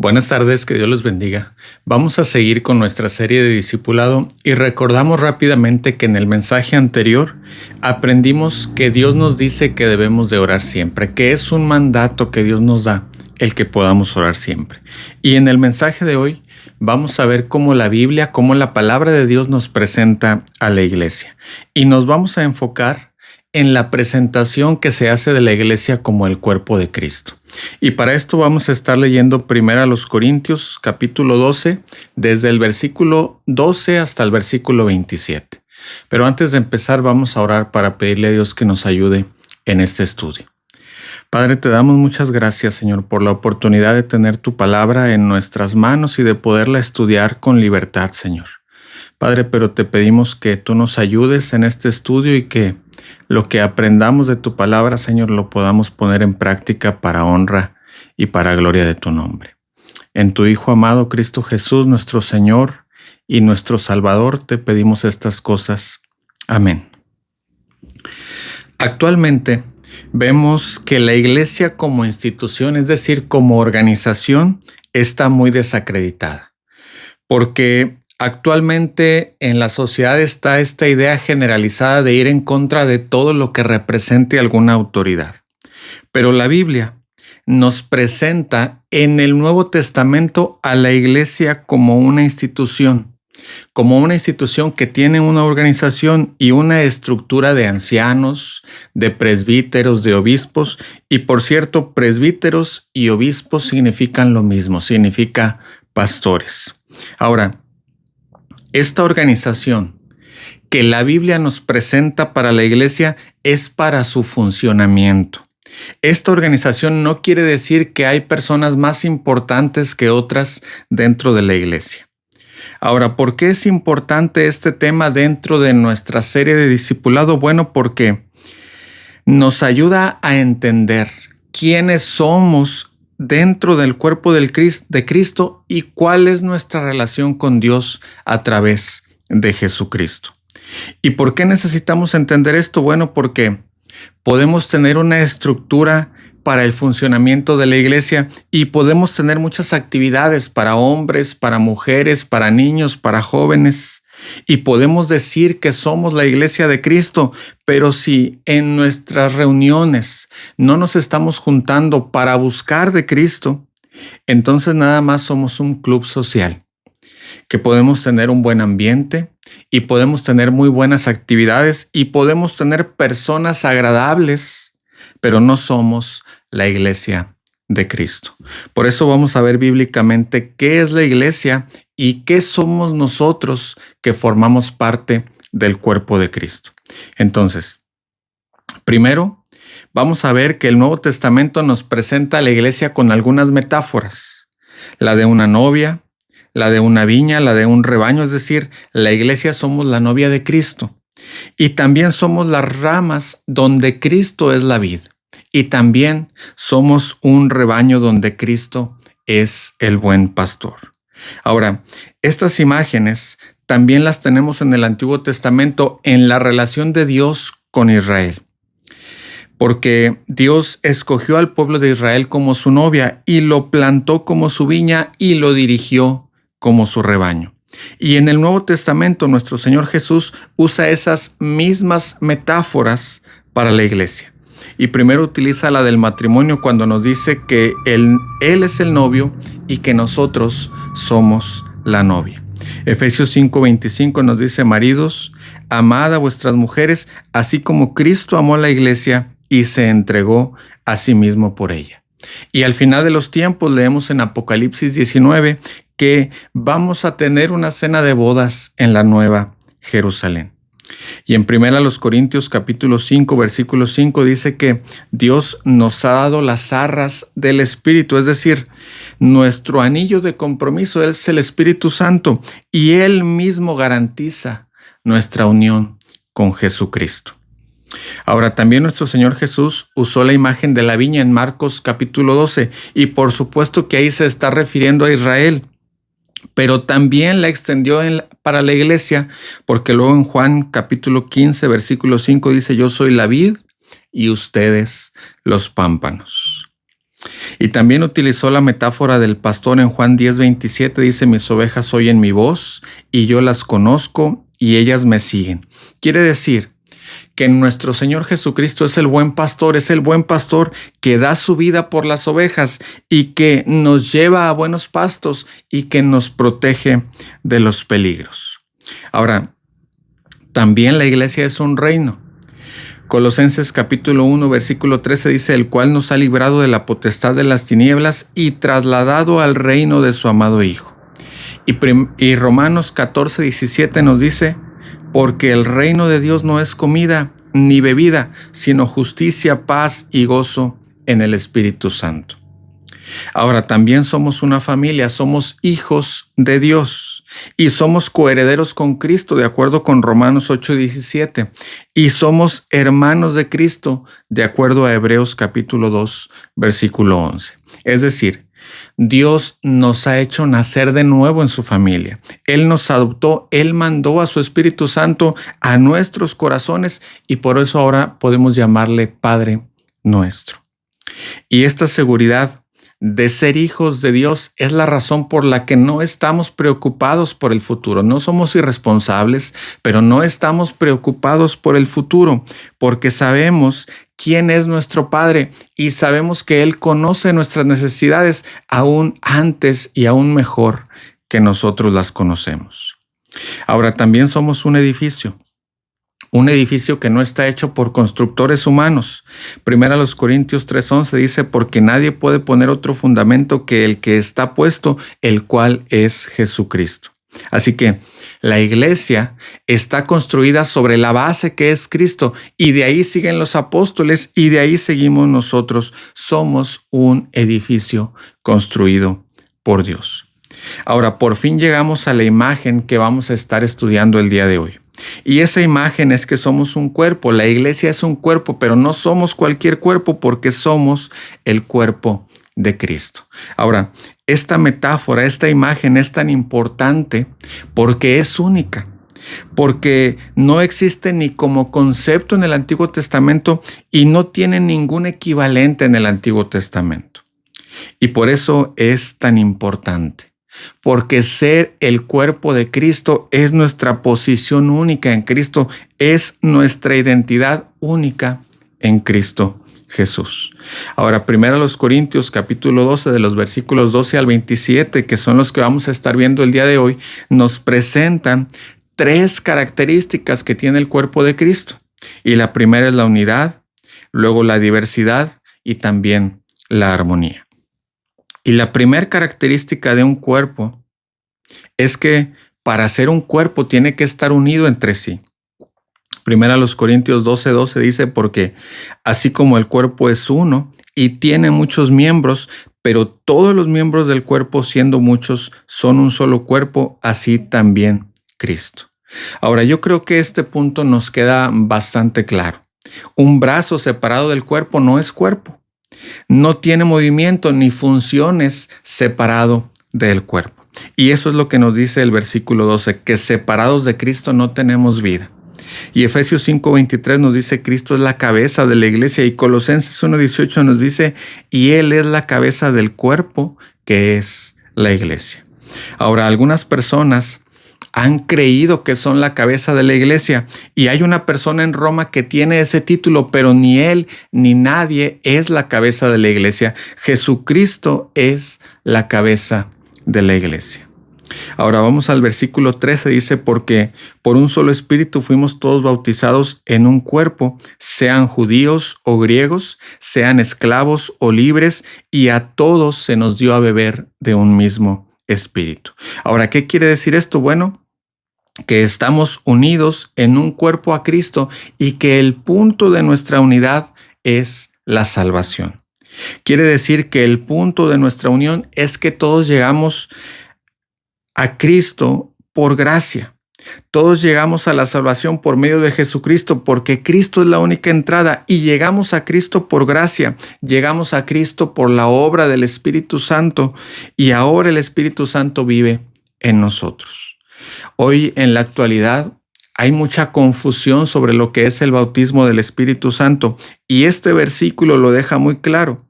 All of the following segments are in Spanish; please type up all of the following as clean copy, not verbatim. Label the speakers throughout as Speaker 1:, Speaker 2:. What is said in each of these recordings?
Speaker 1: Buenas tardes, que Dios los bendiga. Vamos a seguir con nuestra serie de discipulado y recordamos rápidamente que en el mensaje anterior aprendimos que Dios nos dice que debemos de orar siempre, que es un mandato que Dios nos da el que podamos orar siempre. Y en el mensaje de hoy vamos a ver cómo la Biblia, cómo la palabra de Dios nos presenta a la iglesia. Y nos vamos a enfocar en la presentación que se hace de la iglesia como el cuerpo de Cristo. Y para esto vamos a estar leyendo primero a los Corintios, capítulo 12, desde el versículo 12 hasta el versículo 27. Pero antes de empezar vamos a orar para pedirle a Dios que nos ayude en este estudio. Padre, te damos muchas gracias, Señor, por la oportunidad de tener tu palabra en nuestras manos y de poderla estudiar con libertad, Señor. Padre, pero te pedimos que tú nos ayudes en este estudio y que lo que aprendamos de tu palabra, Señor, lo podamos poner en práctica para honra y para gloria de tu nombre. En tu Hijo amado Cristo Jesús, nuestro Señor y nuestro Salvador, te pedimos estas cosas. Amén. Actualmente vemos que la iglesia como institución, es decir, como organización, está muy desacreditada. Porque actualmente en la sociedad está esta idea generalizada de ir en contra de todo lo que represente alguna autoridad. Pero la Biblia nos presenta en el Nuevo Testamento a la iglesia como una institución que tiene una organización y una estructura de ancianos, de presbíteros, de obispos. Y por cierto, presbíteros y obispos significan lo mismo, significa pastores. Ahora, esta organización que la Biblia nos presenta para la iglesia es para su funcionamiento. Esta organización no quiere decir que hay personas más importantes que otras dentro de la iglesia. Ahora, ¿por qué es importante este tema dentro de nuestra serie de discipulado? Bueno, porque nos ayuda a entender quiénes somos dentro del cuerpo de Cristo y cuál es nuestra relación con Dios a través de Jesucristo. ¿Y por qué necesitamos entender esto? Bueno, porque podemos tener una estructura para el funcionamiento de la iglesia y podemos tener muchas actividades para hombres, para mujeres, para niños, para jóvenes. Y podemos decir que somos la iglesia de Cristo, pero si en nuestras reuniones no nos estamos juntando para buscar de Cristo, entonces nada más somos un club social, que podemos tener un buen ambiente y podemos tener muy buenas actividades y podemos tener personas agradables, pero no somos la iglesia de Cristo. Por eso vamos a ver bíblicamente qué es la iglesia y qué somos nosotros que formamos parte del cuerpo de Cristo. Entonces, primero, vamos a ver que el Nuevo Testamento nos presenta a la iglesia con algunas metáforas. La de una novia, la de una viña, la de un rebaño, es decir, la iglesia somos la novia de Cristo. Y también somos las ramas donde Cristo es la vid. Y también somos un rebaño donde Cristo es el buen pastor. Ahora, estas imágenes también las tenemos en el Antiguo Testamento en la relación de Dios con Israel. Porque Dios escogió al pueblo de Israel como su novia y lo plantó como su viña y lo dirigió como su rebaño. Y en el Nuevo Testamento nuestro Señor Jesús usa esas mismas metáforas para la iglesia. Y primero utiliza la del matrimonio cuando nos dice que Él es el novio y que nosotros somos la novia. Efesios 5:25 nos dice: maridos, amad a vuestras mujeres, así como Cristo amó a la iglesia y se entregó a sí mismo por ella. Y al final de los tiempos leemos en Apocalipsis 19 que vamos a tener una cena de bodas en la Nueva Jerusalén. Y en 1 Corintios capítulo 5, versículo 5 dice que Dios nos ha dado las arras del Espíritu, es decir, nuestro anillo de compromiso es el Espíritu Santo y Él mismo garantiza nuestra unión con Jesucristo. Ahora, también nuestro Señor Jesús usó la imagen de la viña en Marcos capítulo 12 y por supuesto que ahí se está refiriendo a Israel. Pero también la extendió para la iglesia, porque luego en Juan capítulo 15, versículo 5 dice: yo soy la vid y ustedes los pámpanos. Y también utilizó la metáfora del pastor en Juan 10:27, dice, mis ovejas oyen mi voz y yo las conozco y ellas me siguen. Quiere decir que nuestro Señor Jesucristo es el buen pastor que da su vida por las ovejas y que nos lleva a buenos pastos y que nos protege de los peligros. Ahora, también la iglesia es un reino. Colosenses capítulo 1, versículo 13 dice, el cual nos ha librado de la potestad de las tinieblas y trasladado al reino de su amado Hijo. Y Romanos 14, 17 nos dice, porque el reino de Dios no es comida ni bebida, sino justicia, paz y gozo en el Espíritu Santo. Ahora, también somos una familia, somos hijos de Dios y somos coherederos con Cristo, de acuerdo con Romanos 8:17, y somos hermanos de Cristo, de acuerdo a Hebreos capítulo 2, versículo 11. Es decir, Dios nos ha hecho nacer de nuevo en su familia. Él nos adoptó, Él mandó a su Espíritu Santo a nuestros corazones y por eso ahora podemos llamarle Padre nuestro. Y esta seguridad de ser hijos de Dios es la razón por la que no estamos preocupados por el futuro. No somos irresponsables, pero no estamos preocupados por el futuro porque sabemos quién es nuestro Padre y sabemos que Él conoce nuestras necesidades aún antes y aún mejor que nosotros las conocemos. Ahora, también somos un edificio que no está hecho por constructores humanos. Primera los Corintios 3:11 dice, porque nadie puede poner otro fundamento que el que está puesto, el cual es Jesucristo. Así que la iglesia está construida sobre la base que es Cristo y de ahí siguen los apóstoles y de ahí seguimos nosotros. Somos un edificio construido por Dios. Ahora, por fin llegamos a la imagen que vamos a estar estudiando el día de hoy. Y esa imagen es que somos un cuerpo. La iglesia es un cuerpo, pero no somos cualquier cuerpo porque somos el cuerpo de Cristo. Ahora, esta metáfora, esta imagen es tan importante porque es única, porque no existe ni como concepto en el Antiguo Testamento y no tiene ningún equivalente en el Antiguo Testamento. Y por eso es tan importante. Porque ser el cuerpo de Cristo es nuestra posición única en Cristo, es nuestra identidad única en Cristo Jesús. Ahora, primero los Corintios capítulo 12 de los versículos 12 al 27, que son los que vamos a estar viendo el día de hoy, nos presentan 3 características que tiene el cuerpo de Cristo. Y la primera es la unidad, luego la diversidad y también la armonía. Y la primera característica de un cuerpo es que para ser un cuerpo tiene que estar unido entre sí. Primera los Corintios 12:12 dice, porque así como el cuerpo es uno y tiene muchos miembros, pero todos los miembros del cuerpo, siendo muchos, son un solo cuerpo, así también Cristo. Ahora, yo creo que este punto nos queda bastante claro. Un brazo separado del cuerpo no es cuerpo. No tiene movimiento ni funciones separado del cuerpo. Y eso es lo que nos dice el versículo 12, que separados de Cristo no tenemos vida. Y Efesios 5:23 nos dice, Cristo es la cabeza de la iglesia. Y Colosenses 1:18 nos dice, y Él es la cabeza del cuerpo, que es la iglesia. Ahora, algunas personas han creído que son la cabeza de la iglesia y hay una persona en Roma que tiene ese título, pero ni él ni nadie es la cabeza de la iglesia. Jesucristo es la cabeza de la iglesia. Ahora vamos al versículo 13, dice, porque por un solo espíritu fuimos todos bautizados en un cuerpo, sean judíos o griegos, sean esclavos o libres, y a todos se nos dio a beber de un mismo espíritu. Ahora, ¿qué quiere decir esto? Bueno, que estamos unidos en un cuerpo a Cristo y que el punto de nuestra unidad es la salvación. Quiere decir que el punto de nuestra unión es que todos llegamos a Cristo por gracia. Todos llegamos a la salvación por medio de Jesucristo porque Cristo es la única entrada y llegamos a Cristo por gracia. Llegamos a Cristo por la obra del Espíritu Santo y ahora el Espíritu Santo vive en nosotros. Hoy en la actualidad hay mucha confusión sobre lo que es el bautismo del Espíritu Santo y este versículo lo deja muy claro.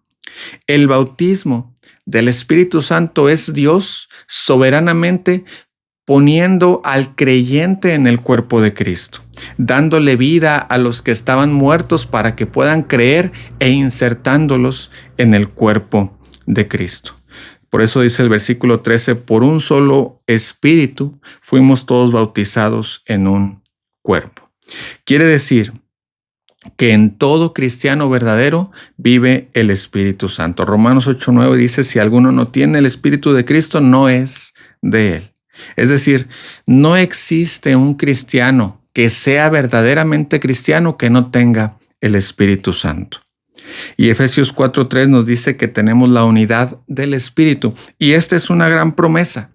Speaker 1: El bautismo del Espíritu Santo es Dios soberanamente poniendo al creyente en el cuerpo de Cristo, dándole vida a los que estaban muertos para que puedan creer e insertándolos en el cuerpo de Cristo. Por eso dice el versículo 13, por un solo espíritu fuimos todos bautizados en un cuerpo. Quiere decir que en todo cristiano verdadero vive el Espíritu Santo. Romanos 8:9 dice, si alguno no tiene el Espíritu de Cristo, no es de él. Es decir, no existe un cristiano que sea verdaderamente cristiano que no tenga el Espíritu Santo. Y Efesios 4:3 nos dice que tenemos la unidad del Espíritu. Y esta es una gran promesa,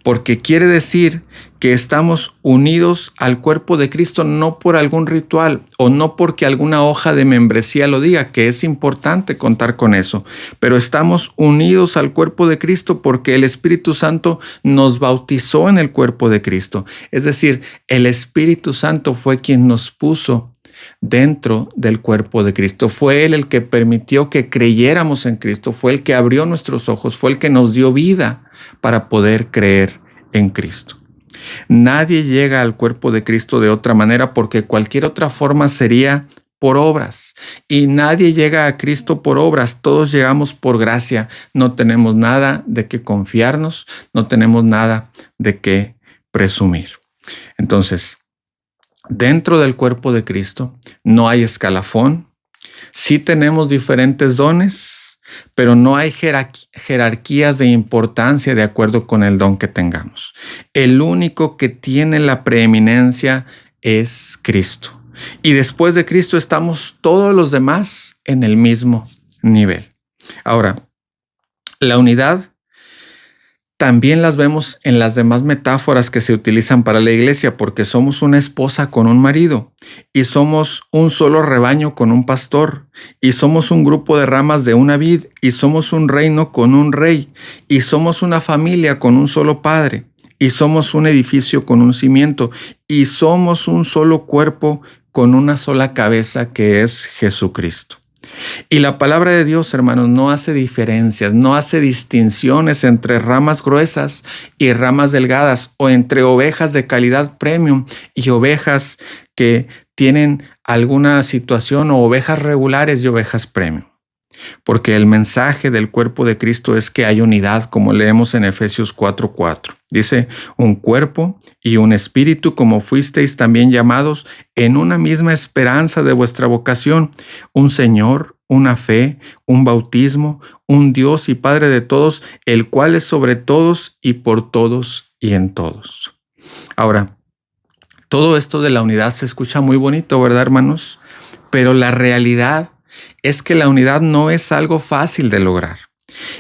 Speaker 1: porque quiere decir que estamos unidos al cuerpo de Cristo no por algún ritual o no porque alguna hoja de membresía lo diga, que es importante contar con eso, pero estamos unidos al cuerpo de Cristo porque el Espíritu Santo nos bautizó en el cuerpo de Cristo. Es decir, el Espíritu Santo fue quien nos puso dentro del cuerpo de Cristo. Fue Él el que permitió que creyéramos en Cristo, fue el que abrió nuestros ojos, fue el que nos dio vida para poder creer en Cristo. Nadie llega al cuerpo de Cristo de otra manera porque cualquier otra forma sería por obras. Y nadie llega a Cristo por obras, todos llegamos por gracia. No tenemos nada de qué confiarnos, no tenemos nada de qué presumir. Entonces, dentro del cuerpo de Cristo no hay escalafón, sí tenemos diferentes dones, pero no hay jerarquías de importancia de acuerdo con el don que tengamos. El único que tiene la preeminencia es Cristo. Y después de Cristo estamos todos los demás en el mismo nivel. Ahora, la unidad también las vemos en las demás metáforas que se utilizan para la iglesia, porque somos una esposa con un marido, y somos un solo rebaño con un pastor, y somos un grupo de ramas de una vid, y somos un reino con un rey, y somos una familia con un solo padre, y somos un edificio con un cimiento, y somos un solo cuerpo con una sola cabeza que es Jesucristo. Y la palabra de Dios, hermanos, no hace diferencias, no hace distinciones entre ramas gruesas y ramas delgadas o entre ovejas de calidad premium y ovejas que tienen alguna situación o ovejas regulares y ovejas premium. Porque el mensaje del cuerpo de Cristo es que hay unidad, como leemos en Efesios 4:4. Dice, un cuerpo y un espíritu, como fuisteis también llamados en una misma esperanza de vuestra vocación, un Señor, una fe, un bautismo, un Dios y Padre de todos, el cual es sobre todos y por todos y en todos. Ahora, todo esto de la unidad se escucha muy bonito, ¿verdad, hermanos? Pero la realidad es que la unidad no es algo fácil de lograr.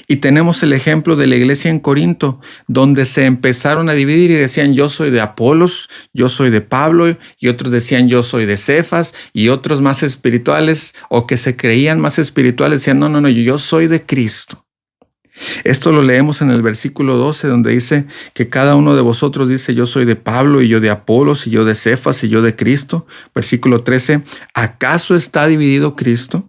Speaker 1: Y tenemos el ejemplo de la iglesia en Corinto, donde se empezaron a dividir y decían, yo soy de Apolos, yo soy de Pablo, y otros decían, yo soy de Cefas, y otros más espirituales o que se creían más espirituales decían, no, yo soy de Cristo. Esto lo leemos en el versículo 12, donde dice que cada uno de vosotros dice, yo soy de Pablo, y yo de Apolos, y yo de Cefas, y yo de Cristo. Versículo 13, ¿acaso está dividido Cristo?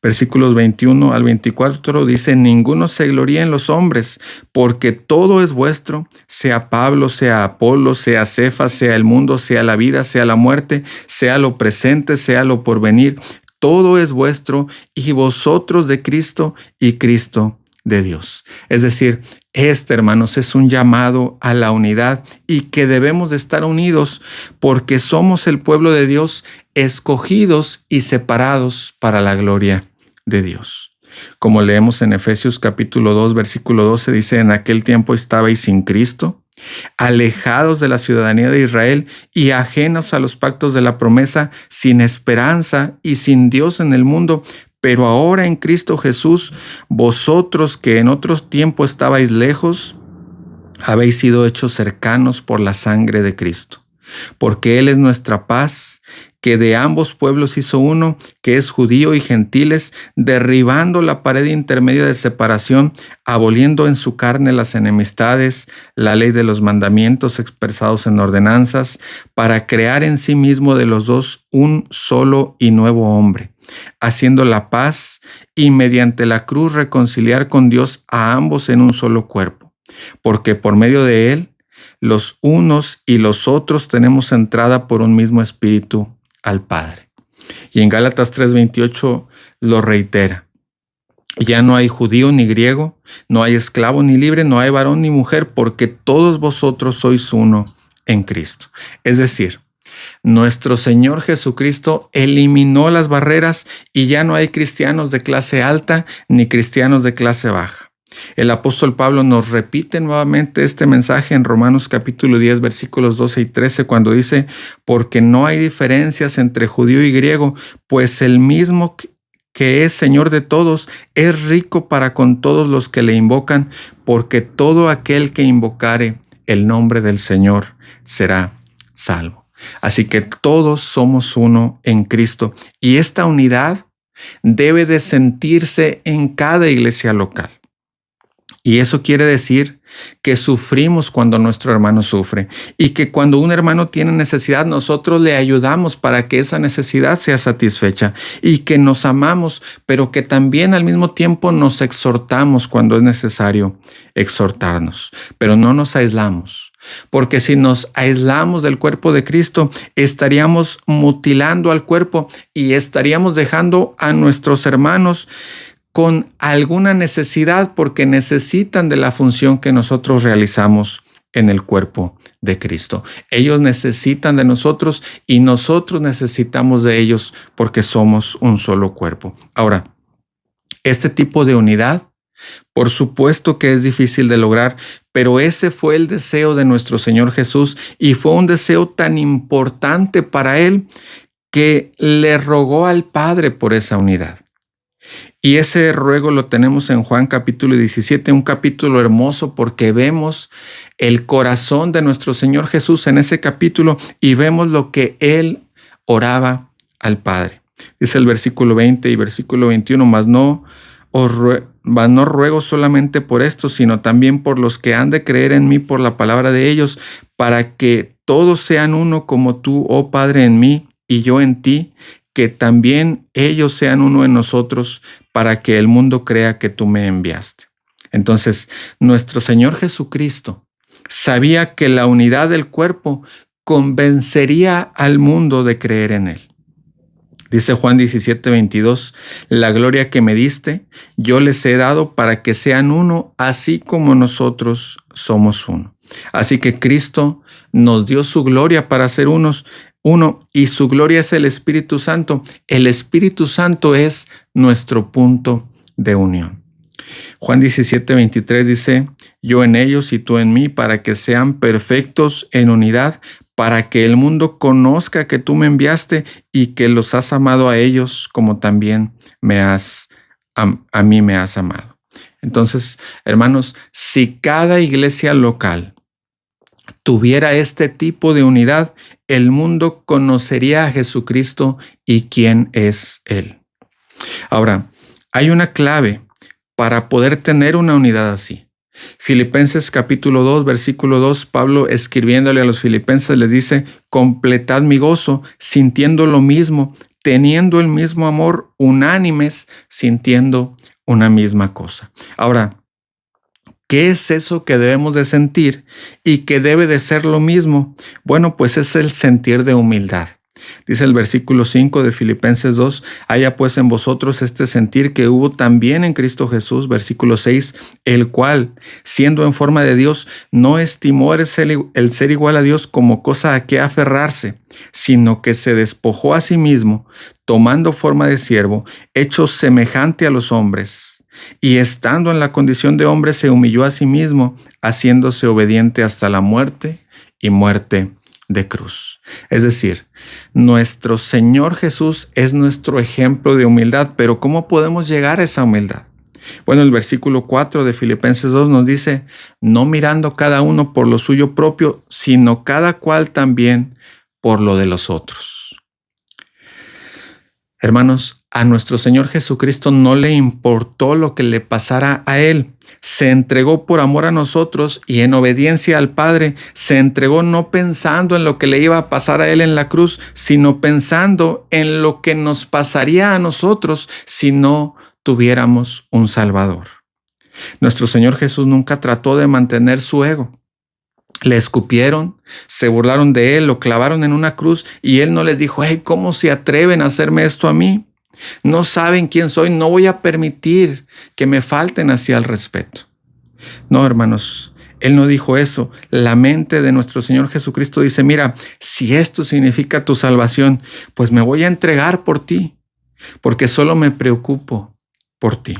Speaker 1: Versículos 21 al 24 dice, ninguno se gloríe en los hombres, porque todo es vuestro, sea Pablo, sea Apolo, sea Cefas, sea el mundo, sea la vida, sea la muerte, sea lo presente, sea lo porvenir, todo es vuestro, y vosotros de Cristo, y Cristo de Dios. Es decir, hermanos, es un llamado a la unidad y que debemos de estar unidos porque somos el pueblo de Dios, escogidos y separados para la gloria de Dios. Como leemos en Efesios capítulo 2, versículo 12, dice, en aquel tiempo estabais sin Cristo, alejados de la ciudadanía de Israel y ajenos a los pactos de la promesa, sin esperanza y sin Dios en el mundo. Pero ahora en Cristo Jesús, vosotros que en otro tiempo estabais lejos, habéis sido hechos cercanos por la sangre de Cristo. Porque Él es nuestra paz, que de ambos pueblos hizo uno, que es judío y gentiles, derribando la pared intermedia de separación, aboliendo en su carne las enemistades, la ley de los mandamientos expresados en ordenanzas, para crear en sí mismo de los dos un solo y nuevo hombre, haciendo la paz y mediante la cruz reconciliar con Dios a ambos en un solo cuerpo, porque por medio de él, los unos y los otros tenemos entrada por un mismo espíritu al Padre. Y en Gálatas 3:28 lo reitera. Ya no hay judío ni griego, no hay esclavo ni libre, no hay varón ni mujer, porque todos vosotros sois uno en Cristo. Es decir, nuestro Señor Jesucristo eliminó las barreras y ya no hay cristianos de clase alta ni cristianos de clase baja. El apóstol Pablo nos repite nuevamente este mensaje en Romanos capítulo 10, versículos 12 y 13, cuando dice, porque no hay diferencias entre judío y griego, pues el mismo que es Señor de todos, es rico para con todos los que le invocan, porque todo aquel que invocare el nombre del Señor será salvo. Así que todos somos uno en Cristo y esta unidad debe de sentirse en cada iglesia local. Y eso quiere decir que sufrimos cuando nuestro hermano sufre y que cuando un hermano tiene necesidad, nosotros le ayudamos para que esa necesidad sea satisfecha y que nos amamos, pero que también al mismo tiempo nos exhortamos cuando es necesario exhortarnos, pero no nos aislamos. Porque si nos aislamos del cuerpo de Cristo, estaríamos mutilando al cuerpo y estaríamos dejando a nuestros hermanos con alguna necesidad porque necesitan de la función que nosotros realizamos en el cuerpo de Cristo. Ellos necesitan de nosotros y nosotros necesitamos de ellos porque somos un solo cuerpo. Ahora, este tipo de unidad, por supuesto que es difícil de lograr, pero ese fue el deseo de nuestro Señor Jesús y fue un deseo tan importante para Él que le rogó al Padre por esa unidad. Y ese ruego lo tenemos en Juan capítulo 17, un capítulo hermoso porque vemos el corazón de nuestro Señor Jesús en ese capítulo y vemos lo que Él oraba al Padre. Dice el versículo 20 y versículo 21, mas no ruego solamente por esto, sino también por los que han de creer en mí por la palabra de ellos, para que todos sean uno como tú, oh Padre, en mí y yo en ti, que también ellos sean uno en nosotros, para que el mundo crea que tú me enviaste. Entonces, nuestro Señor Jesucristo sabía que la unidad del cuerpo convencería al mundo de creer en Él. Dice Juan 17:22, la gloria que me diste, yo les he dado para que sean uno, así como nosotros somos uno. Así que Cristo nos dio su gloria para ser uno, y su gloria es el Espíritu Santo. El Espíritu Santo es nuestro punto de unión. Juan 17:23 dice, yo en ellos y tú en mí, para que sean perfectos en unidad, para que el mundo conozca que tú me enviaste y que los has amado a ellos como también a mí me has amado. Entonces, hermanos, si cada iglesia local tuviera este tipo de unidad, el mundo conocería a Jesucristo y quién es Él. Ahora, hay una clave para poder tener una unidad así. Filipenses capítulo 2, versículo 2, Pablo escribiéndole a los filipenses les dice, completad mi gozo, sintiendo lo mismo, teniendo el mismo amor, unánimes, sintiendo una misma cosa. Ahora, ¿qué es eso que debemos de sentir y que debe de ser lo mismo? Bueno, pues es el sentir de humildad. Dice el versículo 5 de Filipenses 2, haya pues en vosotros este sentir que hubo también en Cristo Jesús, versículo 6, el cual, siendo en forma de Dios, no estimó el ser igual a Dios como cosa a que aferrarse, sino que se despojó a sí mismo, tomando forma de siervo, hecho semejante a los hombres. Y estando en la condición de hombre, se humilló a sí mismo, haciéndose obediente hasta la muerte y muerte de cruz. Es decir, nuestro Señor Jesús es nuestro ejemplo de humildad, pero ¿cómo podemos llegar a esa humildad? Bueno, el versículo 4 de Filipenses 2 nos dice, no mirando cada uno por lo suyo propio, sino cada cual también por lo de los otros. Hermanos, a nuestro Señor Jesucristo no le importó lo que le pasara a Él. Se entregó por amor a nosotros y en obediencia al Padre se entregó no pensando en lo que le iba a pasar a Él en la cruz, sino pensando en lo que nos pasaría a nosotros si no tuviéramos un Salvador. Nuestro Señor Jesús nunca trató de mantener su ego. Le escupieron, se burlaron de Él, lo clavaron en una cruz y Él no les dijo: hey, ¿cómo se atreven a hacerme esto a mí? No saben quién soy, no voy a permitir que me falten así al respeto. No, hermanos, Él no dijo eso. La mente de nuestro Señor Jesucristo dice: mira, si esto significa tu salvación, pues me voy a entregar por ti, porque solo me preocupo por ti.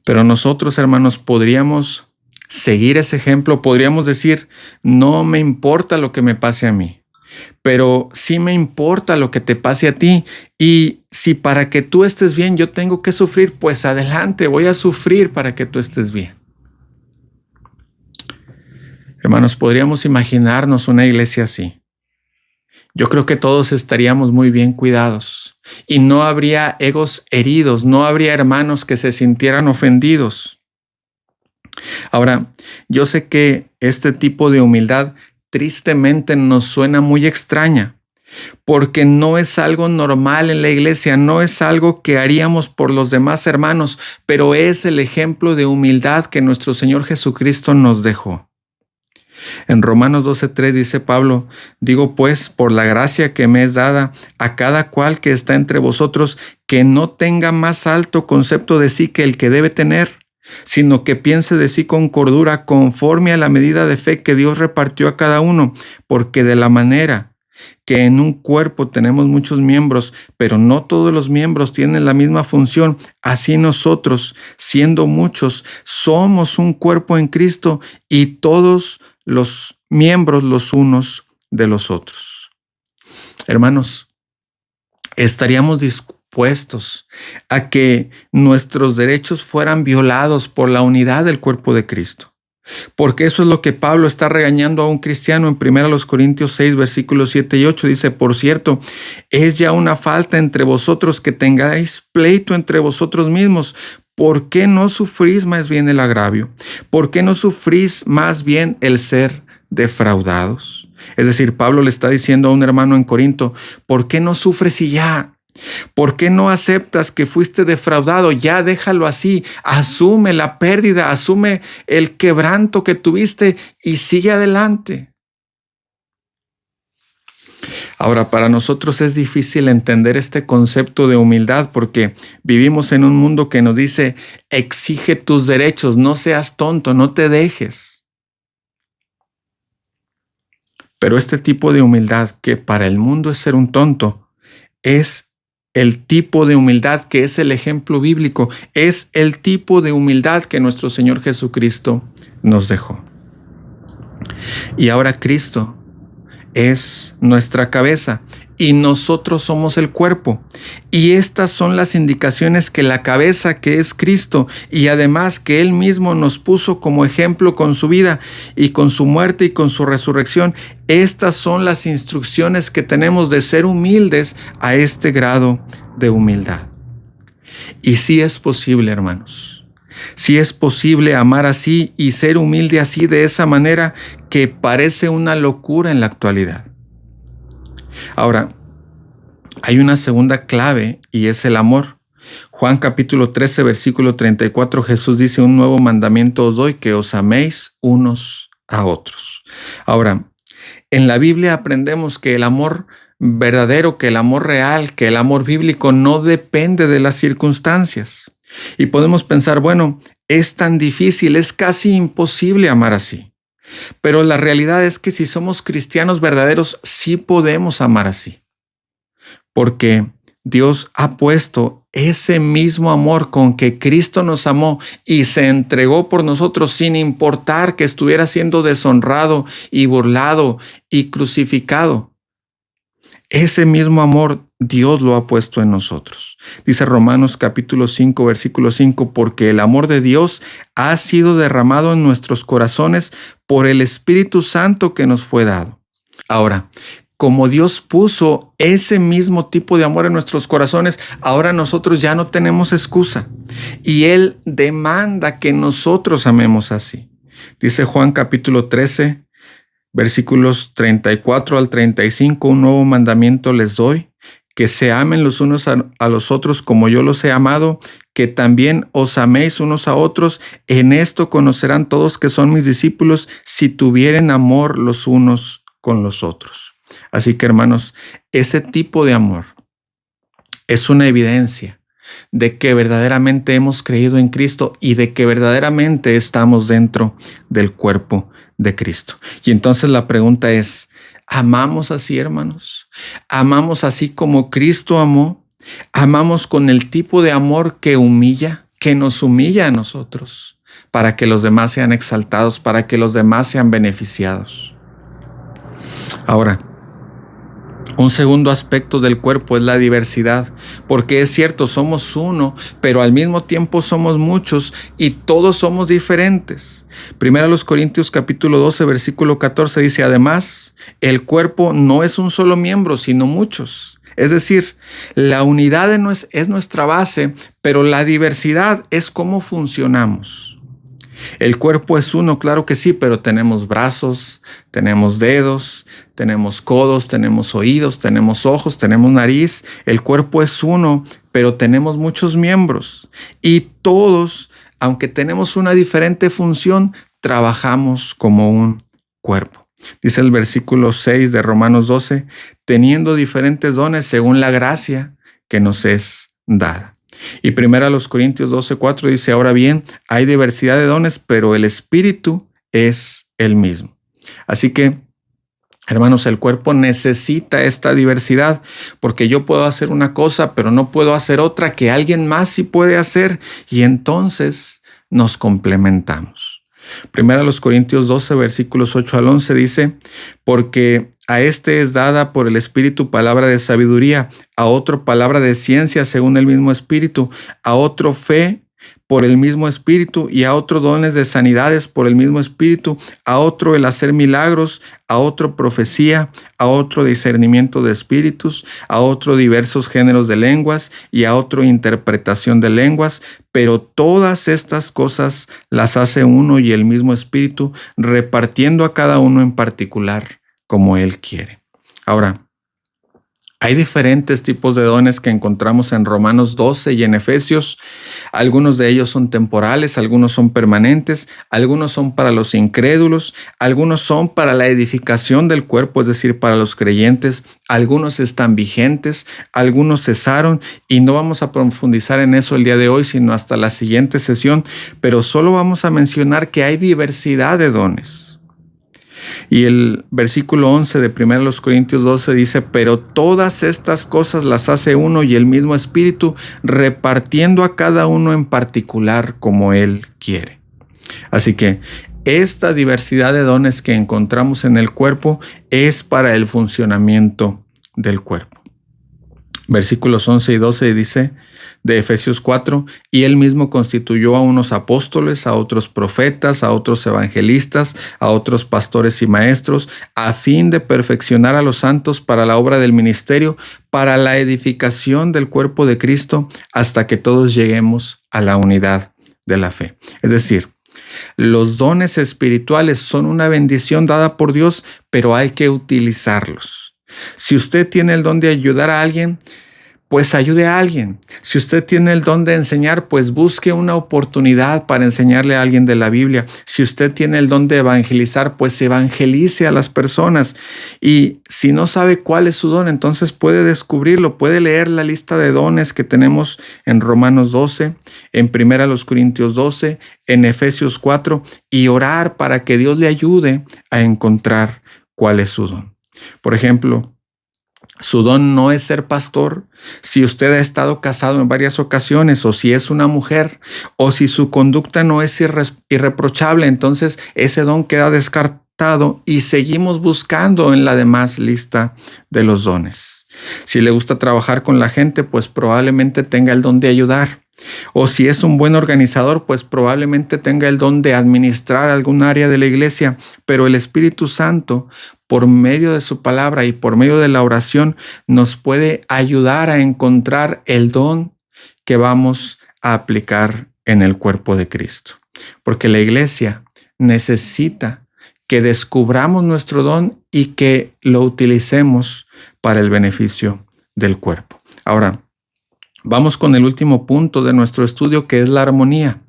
Speaker 1: Pero nosotros, hermanos, podríamos seguir ese ejemplo, podríamos decir: no me importa lo que me pase a mí, pero sí me importa lo que te pase a ti. Y si para que tú estés bien yo tengo que sufrir, pues adelante, voy a sufrir para que tú estés bien. Hermanos, podríamos imaginarnos una iglesia así. Yo creo que todos estaríamos muy bien cuidados y no habría egos heridos, no habría hermanos que se sintieran ofendidos. Ahora, yo sé que este tipo de humildad tristemente nos suena muy extraña, porque no es algo normal en la iglesia, no es algo que haríamos por los demás hermanos, pero es el ejemplo de humildad que nuestro Señor Jesucristo nos dejó. En Romanos 12:3 dice Pablo: digo pues, por la gracia que me es dada, a cada cual que está entre vosotros, que no tenga más alto concepto de sí que el que debe tener, sino que piense de sí con cordura, conforme a la medida de fe que Dios repartió a cada uno, porque de la manera que en un cuerpo tenemos muchos miembros, pero no todos los miembros tienen la misma función, así nosotros, siendo muchos, somos un cuerpo en Cristo y todos los miembros los unos de los otros. Hermanos, estaríamos dispuestos a que nuestros derechos fueran violados por la unidad del cuerpo de Cristo. Porque eso es lo que Pablo está regañando a un cristiano en 1 Corintios 6, versículos 7 y 8. Dice: por cierto, es ya una falta entre vosotros que tengáis pleito entre vosotros mismos. ¿Por qué no sufrís más bien el agravio? ¿Por qué no sufrís más bien el ser defraudados? Es decir, Pablo le está diciendo a un hermano en Corinto: ¿por qué no sufres y ya? ¿Por qué no aceptas que fuiste defraudado? Ya déjalo así, asume la pérdida, asume el quebranto que tuviste y sigue adelante. Ahora, para nosotros es difícil entender este concepto de humildad porque vivimos en un mundo que nos dice: exige tus derechos, no seas tonto, no te dejes. Pero este tipo de humildad, que para el mundo es ser un tonto, es el tipo de humildad que es el ejemplo bíblico, es el tipo de humildad que nuestro Señor Jesucristo nos dejó. Y ahora Cristo es nuestra cabeza y nosotros somos el cuerpo. Y estas son las indicaciones que la cabeza, que es Cristo, y además que Él mismo nos puso como ejemplo con su vida y con su muerte y con su resurrección. Estas son las instrucciones que tenemos de ser humildes a este grado de humildad. Y sí es posible, hermanos. Sí es posible amar así y ser humilde así, de esa manera que parece una locura en la actualidad. Ahora, hay una segunda clave y es el amor. Juan capítulo 13, versículo 34, Jesús dice: un nuevo mandamiento os doy, que os améis unos a otros. Ahora, en la Biblia aprendemos que el amor verdadero, que el amor real, que el amor bíblico no depende de las circunstancias. Y podemos pensar: bueno, es tan difícil, es casi imposible amar así. Pero la realidad es que si somos cristianos verdaderos, sí podemos amar así. Porque Dios ha puesto ese mismo amor con que Cristo nos amó y se entregó por nosotros sin importar que estuviera siendo deshonrado y burlado y crucificado. Ese mismo amor Dios lo ha puesto en nosotros. Dice Romanos capítulo 5, versículo 5, porque el amor de Dios ha sido derramado en nuestros corazones por el Espíritu Santo que nos fue dado. Ahora, como Dios puso ese mismo tipo de amor en nuestros corazones, ahora nosotros ya no tenemos excusa. Y Él demanda que nosotros amemos así. Dice Juan capítulo 13, versículos 34 al 35, un nuevo mandamiento les doy, que se amen los unos a los otros como yo los he amado, que también os améis unos a otros. En esto conocerán todos que son mis discípulos, si tuvieren amor los unos con los otros. Así que, hermanos, ese tipo de amor es una evidencia de que verdaderamente hemos creído en Cristo y de que verdaderamente estamos dentro del cuerpo de Cristo. Y entonces la pregunta es, ¿amamos así, hermanos? ¿Amamos así como Cristo amó? ¿Amamos con el tipo de amor que humilla, que nos humilla a nosotros, para que los demás sean exaltados, para que los demás sean beneficiados? Ahora, un segundo aspecto del cuerpo es la diversidad, porque es cierto, somos uno, pero al mismo tiempo somos muchos y todos somos diferentes. Primero los Corintios capítulo 12, versículo 14 dice, además, el cuerpo no es un solo miembro, sino muchos. Es decir, la unidad es nuestra base, pero la diversidad es cómo funcionamos. El cuerpo es uno, claro que sí, pero tenemos brazos, tenemos dedos, tenemos codos, tenemos oídos, tenemos ojos, tenemos nariz. El cuerpo es uno, pero tenemos muchos miembros. Y todos, aunque tenemos una diferente función, trabajamos como un cuerpo. Dice el versículo 6 de Romanos 12, teniendo diferentes dones según la gracia que nos es dada. Y primero a los Corintios 12:4 dice, ahora bien, hay diversidad de dones, pero el Espíritu es el mismo. Así que, hermanos, el cuerpo necesita esta diversidad, porque yo puedo hacer una cosa, pero no puedo hacer otra que alguien más sí puede hacer, y entonces nos complementamos. Primero a los Corintios 12, versículos 8 al 11 dice, porque a este es dada por el Espíritu palabra de sabiduría, a otro palabra de ciencia según el mismo Espíritu, a otro fe por el mismo Espíritu y a otro dones de sanidades por el mismo Espíritu, a otro el hacer milagros, a otro profecía, a otro discernimiento de espíritus, a otro diversos géneros de lenguas y a otro interpretación de lenguas, pero todas estas cosas las hace uno y el mismo Espíritu, repartiendo a cada uno en particular como Él quiere. Ahora, hay diferentes tipos de dones que encontramos en Romanos 12 y en Efesios. Algunos de ellos son temporales, algunos son permanentes, algunos son para los incrédulos, algunos son para la edificación del cuerpo, es decir, para los creyentes. Algunos están vigentes, algunos cesaron y no vamos a profundizar en eso el día de hoy, sino hasta la siguiente sesión, pero solo vamos a mencionar que hay diversidad de dones. Y el versículo 11 de 1 Corintios 12 dice, pero todas estas cosas las hace uno y el mismo Espíritu, repartiendo a cada uno en particular como Él quiere. Así que esta diversidad de dones que encontramos en el cuerpo es para el funcionamiento del cuerpo. Versículos 11 y 12 dice de Efesios 4, y Él mismo constituyó a unos apóstoles, a otros profetas, a otros evangelistas, a otros pastores y maestros, a fin de perfeccionar a los santos para la obra del ministerio, para la edificación del cuerpo de Cristo, hasta que todos lleguemos a la unidad de la fe. Es decir, los dones espirituales son una bendición dada por Dios, pero hay que utilizarlos. Si usted tiene el don de ayudar a alguien, pues ayude a alguien. Si usted tiene el don de enseñar, pues busque una oportunidad para enseñarle a alguien de la Biblia. Si usted tiene el don de evangelizar, pues evangelice a las personas. Y si no sabe cuál es su don, entonces puede descubrirlo. Puede leer la lista de dones que tenemos en Romanos 12, en 1 Corintios 12, en Efesios 4 y orar para que Dios le ayude a encontrar cuál es su don. Por ejemplo, su don no es ser pastor. Si usted ha estado casado en varias ocasiones, o si es una mujer, o si su conducta no es irreprochable, entonces ese don queda descartado y seguimos buscando en la demás lista de los dones. Si le gusta trabajar con la gente, pues probablemente tenga el don de ayudar. O si es un buen organizador, pues probablemente tenga el don de administrar algún área de la iglesia, pero el Espíritu Santo, por medio de su palabra y por medio de la oración, nos puede ayudar a encontrar el don que vamos a aplicar en el cuerpo de Cristo. Porque la iglesia necesita que descubramos nuestro don y que lo utilicemos para el beneficio del cuerpo. Ahora, vamos con el último punto de nuestro estudio, que es la armonía.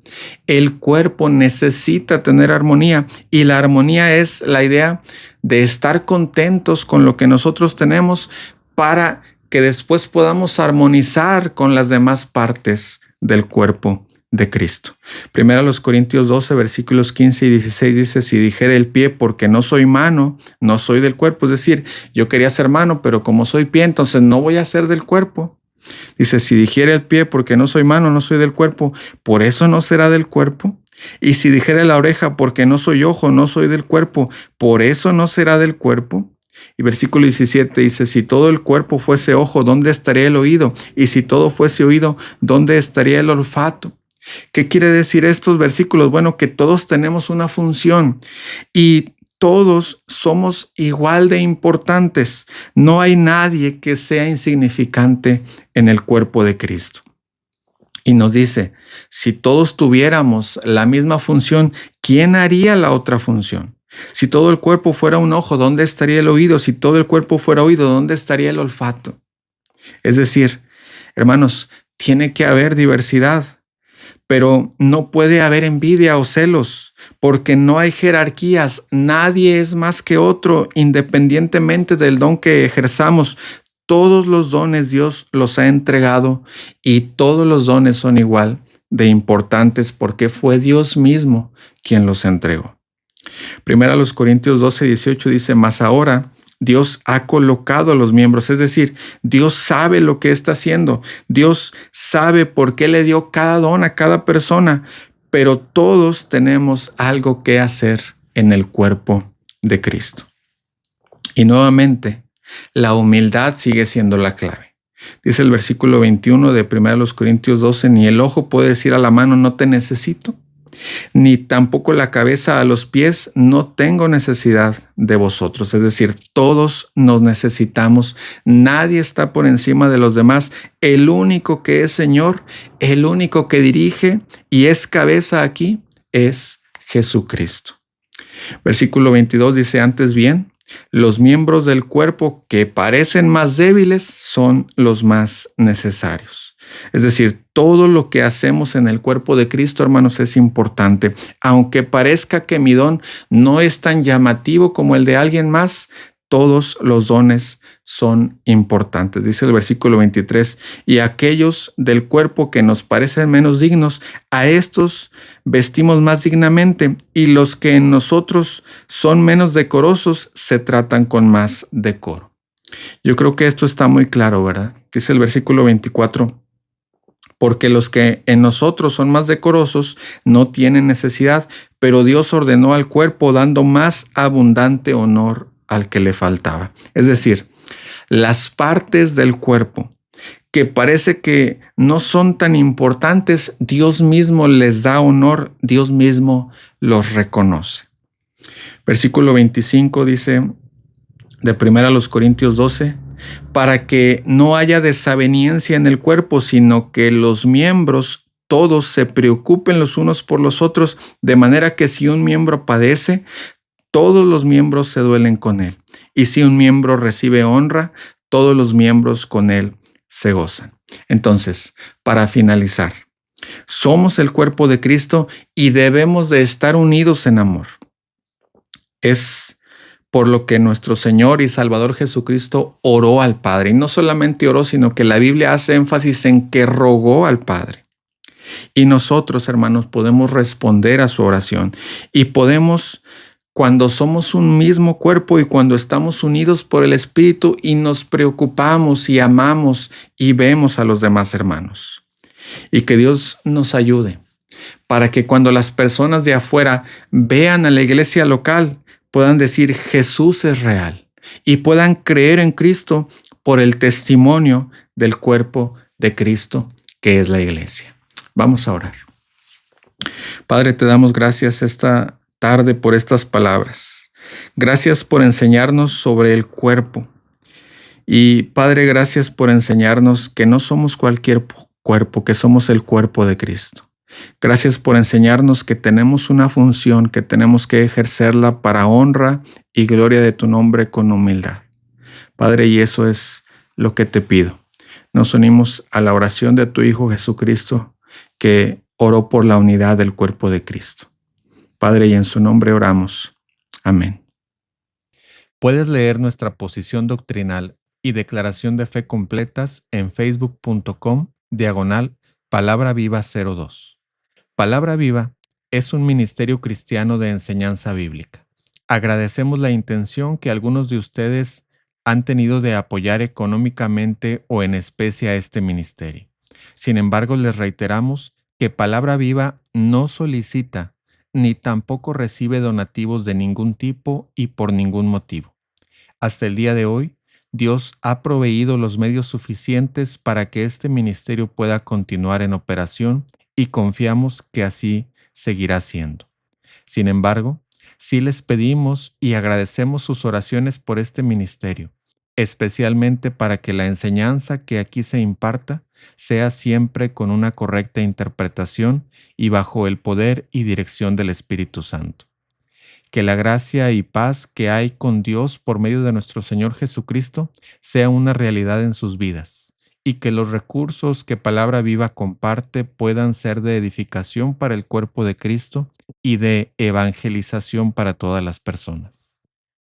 Speaker 1: El cuerpo necesita tener armonía, y la armonía es la idea de estar contentos con lo que nosotros tenemos para que después podamos armonizar con las demás partes del cuerpo de Cristo. Primero los Corintios 12, versículos 15 y 16 dice: si dijere el pie, porque no soy mano, no soy del cuerpo. Es decir, yo quería ser mano, pero como soy pie, entonces no voy a ser del cuerpo. Dice: si dijere el pie, porque no soy mano, no soy del cuerpo, por eso no será del cuerpo. Y si dijere la oreja, porque no soy ojo, no soy del cuerpo, por eso no será del cuerpo. Y versículo 17 dice: si todo el cuerpo fuese ojo, ¿dónde estaría el oído? Y si todo fuese oído, ¿dónde estaría el olfato? ¿Qué quiere decir estos versículos? Bueno, que todos tenemos una función y todos somos igual de importantes. No hay nadie que sea insignificante en el cuerpo de Cristo. Y nos dice: si todos tuviéramos la misma función, ¿quién haría la otra función? Si todo el cuerpo fuera un ojo, ¿dónde estaría el oído? Si todo el cuerpo fuera oído, ¿dónde estaría el olfato? Es decir, hermanos, tiene que haber diversidad, pero no puede haber envidia o celos, porque no hay jerarquías. Nadie es más que otro, independientemente del don que ejerzamos. Todos los dones Dios los ha entregado, y todos los dones son igual de importantes porque fue Dios mismo quien los entregó. Primero a los Corintios 12, 18 dice: mas ahora Dios ha colocado a los miembros, es decir, Dios sabe lo que está haciendo. Dios sabe por qué le dio cada don a cada persona, pero todos tenemos algo que hacer en el cuerpo de Cristo. Y nuevamente, la humildad sigue siendo la clave. Dice el versículo 21 de 1 Corintios 12: ni el ojo puede decir a la mano, no te necesito, ni tampoco la cabeza a los pies, no tengo necesidad de vosotros. Es decir, todos nos necesitamos. Nadie está por encima de los demás. El único que es Señor, el único que dirige y es cabeza aquí, es Jesucristo. Versículo 22 dice: antes bien, los miembros del cuerpo que parecen más débiles son los más necesarios. Es decir, todo lo que hacemos en el cuerpo de Cristo, hermanos, es importante. Aunque parezca que mi don no es tan llamativo como el de alguien más, todos los dones son importantes. Dice el versículo 23: y aquellos del cuerpo que nos parecen menos dignos, a estos vestimos más dignamente, y los que en nosotros son menos decorosos se tratan con más decoro. Yo creo que esto está muy claro, ¿verdad? Dice el versículo 24: porque los que en nosotros son más decorosos no tienen necesidad, pero Dios ordenó al cuerpo dando más abundante honor al que le faltaba. Es decir, las partes del cuerpo que parece que no son tan importantes, Dios mismo les da honor, Dios mismo los reconoce. Versículo 25 dice de 1 Corintios 12: para que no haya desaveniencia en el cuerpo, sino que los miembros todos se preocupen los unos por los otros, de manera que si un miembro padece, todos los miembros se duelen con él. Y si un miembro recibe honra, todos los miembros con él se gozan. Entonces, para finalizar, somos el cuerpo de Cristo y debemos de estar unidos en amor. Es por lo que nuestro Señor y Salvador Jesucristo oró al Padre. Y no solamente oró, sino que la Biblia hace énfasis en que rogó al Padre. Y nosotros, hermanos, podemos responder a su oración. Y podemos, cuando somos un mismo cuerpo y cuando estamos unidos por el Espíritu y nos preocupamos y amamos y vemos a los demás hermanos. Y que Dios nos ayude para que cuando las personas de afuera vean a la iglesia local, puedan decir: Jesús es real, y puedan creer en Cristo por el testimonio del cuerpo de Cristo, que es la iglesia. Vamos a orar. Padre, te damos gracias esta tarde por estas palabras. Gracias por enseñarnos sobre el cuerpo. Y Padre, gracias por enseñarnos que no somos cualquier cuerpo, que somos el cuerpo de Cristo. Gracias por enseñarnos que tenemos una función, que tenemos que ejercerla para honra y gloria de tu nombre con humildad. Padre, y eso es lo que te pido. Nos unimos a la oración de tu Hijo Jesucristo, que oró por la unidad del cuerpo de Cristo. Padre, y en su nombre oramos. Amén. Puedes leer nuestra posición doctrinal y declaración de fe completas en facebook.com/Palabra Viva 02. Palabra Viva es un ministerio cristiano de enseñanza bíblica. Agradecemos la intención que algunos de ustedes han tenido de apoyar económicamente o en especie a este ministerio. Sin embargo, les reiteramos que Palabra Viva no solicita ni tampoco recibe donativos de ningún tipo y por ningún motivo. Hasta el día de hoy, Dios ha proveído los medios suficientes para que este ministerio pueda continuar en operación y confiamos que así seguirá siendo. Sin embargo, sí les pedimos y agradecemos sus oraciones por este ministerio, especialmente para que la enseñanza que aquí se imparta sea siempre con una correcta interpretación y bajo el poder y dirección del Espíritu Santo. Que la gracia y paz que hay con Dios por medio de nuestro Señor Jesucristo sea una realidad en sus vidas y que los recursos que Palabra Viva comparte puedan ser de edificación para el cuerpo de Cristo y de evangelización para todas las personas.